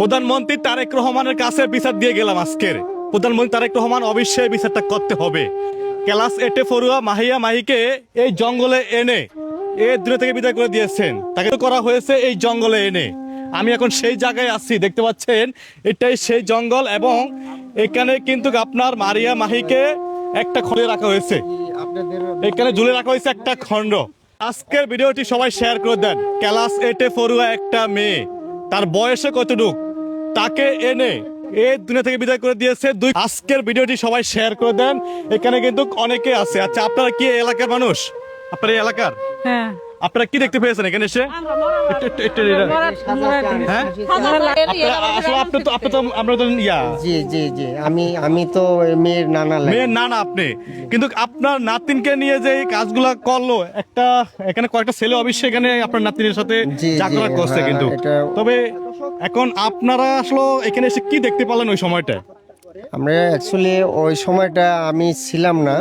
প্রধানমন্ত্রী তারেক রহমানের কাছে বিচার দিয়ে গেলাম আজকের। প্রধানমন্ত্রী তারেক রহমান অবশ্যই বিচারটা করতে হবে। ক্লাস 8 পড়ুয়া মাহিয়া মাহিকে এই জঙ্গলে এনে দুনিয়া থেকে বিদায় করে দিয়েছেন। তাকে তো করা হয়েছে এই জঙ্গলে এনে। আমি এখন সেই জায়গায় আছি, দেখতে পাচ্ছেন এটাই সেই জঙ্গল, এবং এখানে কিন্তু আপনার মারিয়া মাহিকে একটা খড়ে রাখা হয়েছে, এখানে ঝুলে রাখা হয়েছে একটা খণ্ড। আজকের ভিডিওটি সবাই শেয়ার করে দেন। ক্লাস 8 পড়ুয়া একটা মেয়ে, তার বয়সে কতটুক, তাকে এনে এই দুনিয়া থেকে বিদায় করে দিয়েছে। আজকের ভিডিওটি সবাই শেয়ার করে দেন। এখানে কিন্তু অনেকে আছে। আচ্ছা, আপনারা কি এই এলাকার মানুষ? আপনার এই এলাকার? হ্যাঁ। আপনারা কি দেখতে পেয়েছেন এখানে এসে? আমি তো মেয়ের নানা লাগে। মেয়ের নানা আপনি, কিন্তু আপনার নাতিনকে নিয়ে যে এই কাজগুলা করলো, একটা এখানে কয়েকটা ছেলে অবশ্যই এখানে আপনার নাতিনের সাথে চাকরা করছে, কিন্তু তবে এখন আপনারা আসলে এখানে এসে কি দেখতে পারলেন ওই সময়টা? আমরা অ্যাকচুয়ালি ওই সময়টা আমি ছিলাম না,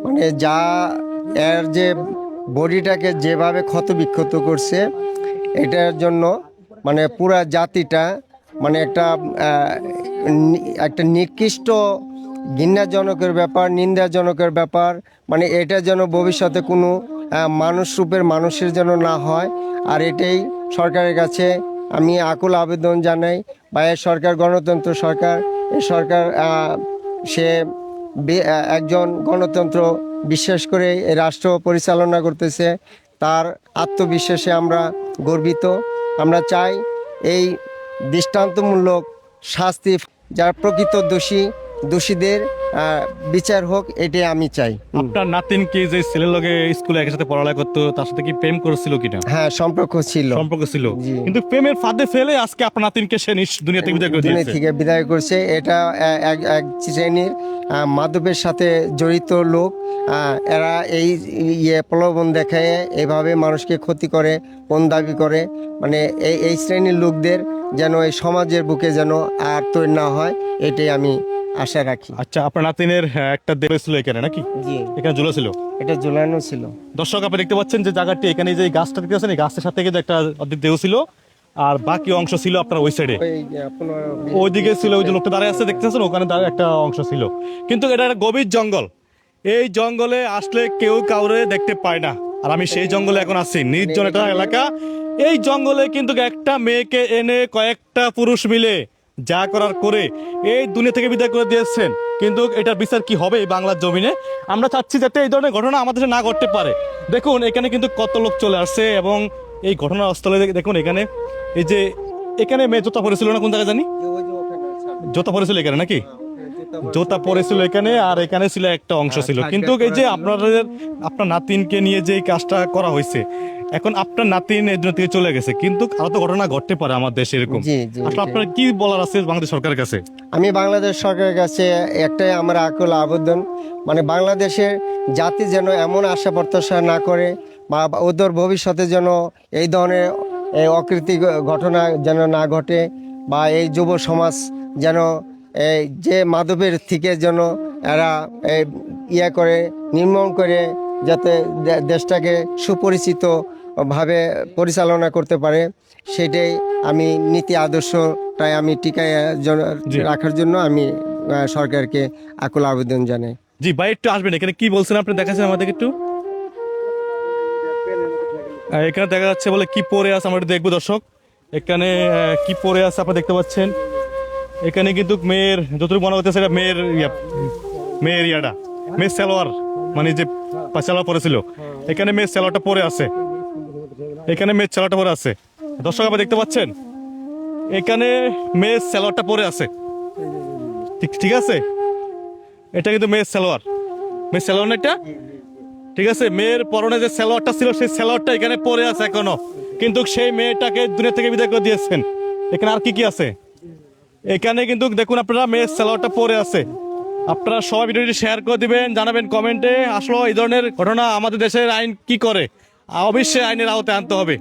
মানে যা এর যে বডিটাকে যেভাবে ক্ষত বিক্ষত করছে, এটার জন্য মানে পুরা জাতিটা মানে একটা নিকৃষ্ট ঘৃণাজনকের ব্যাপার, নিন্দাজনকের ব্যাপার। মানে এটা যেন ভবিষ্যতে কোনো মানুষ রূপের মানুষের যেন না হয়। আর এটাই সরকারের কাছে আমি আকুল আবেদন জানাই। বা এর সরকার গণতন্ত্র সরকার, এই সরকার সে একজন গণতন্ত্র বিশ্বাস করে এই রাষ্ট্র পরিচালনা করতেছে, তার আত্মবিশ্বাসে আমরা গর্বিত। আমরা চাই এই দৃষ্টান্তমূলক শাস্তি, যার প্রকৃত দোষীদের বিচার হোক, এটাই আমি চাই। আপনার নাতিন কি যে ছেলের লগে স্কুলে একসাথে পড়ালেখা করতো, তার সাথে কি প্রেম করেছিল কিনা? হ্যাঁ, সম্পর্ক ছিল। কিন্তু প্রেমের ফাঁদে ফেলে আজকে আপনার নাতিনকে সে দুনিয়া থেকে বিদায় করে দিয়েছে। দুনিয়া থেকে বিদায় করছে। এটা এক শ্রেণীর মাদকের সাথে জড়িত লোক। এরা এই প্রলোভন দেখায় এভাবে মানুষকে ক্ষতি করে, কোন দাবি করে। মানে এই শ্রেণীর লোকদের যেন এই সমাজের বুকে যেন আর তৈরি না হয়, এটাই আমি আশা রাখি। আচ্ছা, আপনার নাতিনের একটা দেহ ছিল এখানে নাকি? জি, এখানে ঝুলেছিল, এটা ঝুলানো ছিল। দর্শক আপনি দেখতে পাচ্ছেন যে জায়গাটি, এখানে যে গাছটা দেখতে পাচ্ছেন, এই গাছের সাথে কিন্তু একটা অর্ধেক দেহ ছিল, আর বাকি অংশ ছিল আপনার ওই সাইডে, ওইদিকে ছিল। ওই যে লোকটা দাঁড়িয়ে আছে দেখতে পাচ্ছেন, ওখানে দাঁড়িয়ে একটা অংশ ছিল। কিন্তু এটা একটা গভীর জঙ্গল। এই জঙ্গলে আসলে কেউ কাউরে দেখতে পায় না। আর আমি সেই জঙ্গলে এখন আছি, নির্জন একটা এলাকা। এই জঙ্গলে কিন্তু একটা মেয়েকে এনে কয়েকটা পুরুষ মিলে যা করার করে এই দুনিয়া থেকে বিদায় করে দিয়েছেন। কিন্তু এটার বিচার কি হবে এই বাংলার জমিনে? আমরা চাচ্ছি যাতে এই ধরনের ঘটনা আমাদের না ঘটতে পারে। দেখুন এখানে কিন্তু কত লোক চলে আসছে, এবং এই ঘটনাস্থলে দেখুন এখানে এই যে এখানে মেয়ে জুতা পরেছিল না, কোন জায়গায় জানি জুতা পরেছিল এখানে নাকি? জুতা পরেছিল এখানে, আর এখানে ছিল একটা অংশ ছিল। কিন্তু এই যে আপনার নাতিনকে নিয়ে যে কাজটা করা হয়েছে, এখন আপনার নাতিন এই দুনিয়া থেকে চলে গেছে, কিন্তু আরো তো ঘটনা ঘটতে পারে আমার দেশে এরকম। আসলে আপনার কি বলার আছে বাংলাদেশ সরকারের কাছে? আমি বাংলাদেশ সরকারের কাছে একটাই আমার আকুল আবেদন, মানে বাংলাদেশের জাতি যেন এমন আশা প্রত্যাশা না করে, বা ওদের ভবিষ্যতে যেন এই ধরনের অকৃতি ঘটনা যেন না ঘটে, বা এই যুব সমাজ যেন এই যে মাদকের থেকে যেন এরা করে নির্মূল করে, যাতে দেশটাকে সুপরিচিত ভাবে পরিচালনা করতে পারে, সেটাই আমি নীতি আদর্শটাই আমি টিকায় রাখার জন্য আমি সরকারকে আকুল আবেদন জানাই। জি ভাই, একটু আসবেন এখানে, কি বলছেন আপনি দেখাচ্ছেন আমাদেরকে একটু। এখানে দেখা যাচ্ছে বলে কি পরে আছে, আমরা দেখবো দর্শক। এখানে কি পরে আছে আপনারা দেখতে পাচ্ছেন। এখানে কিন্তু মেয়ের যতটুকু মনে হচ্ছে সেটা মেয়ের ইয়াটা মেয়ের সালোয়ার, মানে যে সালোয়ার পরেছিল, এখানে মেয়ের সালোয়ারটা পরে আছে। এখানে মেয়ের সালোয়ারটা পরে আছে দর্শক আপনি দেখতে পাচ্ছেন, এখানে মেয়ের সালোয়ারটা পরে আছে। ঠিক আছে, এটা কিন্তু মেয়ের সালোয়ার না এটা? ঠিক আছে, মেয়ের পরনে যে সালোয়ারটা ছিল সেই সালোয়ারটা এখানে পরে আছে এখনো, কিন্তু সেই মেয়েটাকে দুনিয়া থেকে বিদায় করে দিয়েছেন। এখানে আর কি আছে এখানে কিন্তু দেখুন আপনারা, মেয়ের সালোয়ারটা পরে আছে। আপনারা সবাই ভিডিওটি শেয়ার করে দিবেন, জানাবেন কমেন্টে আসলে এই ধরনের ঘটনা আমাদের দেশের আইন কি করে। অবশ্যই আইনের আওতায় আনতে হবে।